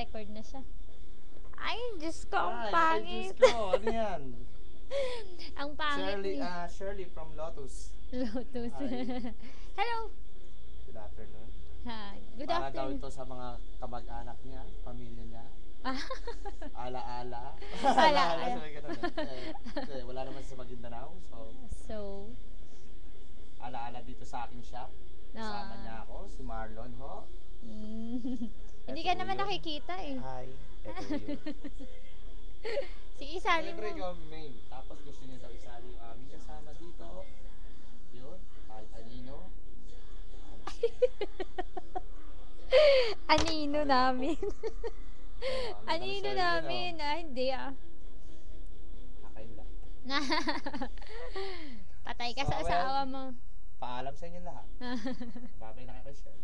nagre-record na siya. Ay, Diyos ko, ang pangit. Diyos ko, ano yan? Ang pangit Shirley, ni Shirley from Lotus. Lotus. Hi. Hello. Good afternoon. Hi. Good Para daw afternoon. ito sa mga kamag-anak niya, pamilya niya. Ala-ala. Ala-ala. Sabi ganun eh. Kasi wala naman sa Maguindanao. So, Ala-ala dito sa aking shop. Kasama niya ako, si Marlon ho. hindi ka Ito naman yun. nakikita eh. Hi. Ito yun. Sige, isali mo. Siyempre ikaw main. Tapos gusto niya daw isali yung aming kasama dito. Yun. Kahit anino. Anino namin. Ang Anino namin. Hindi ah. Kakain lang. Patay ka sa So, asawa mo. Paalam sa inyo lahat. Babay na kayo kay Sher.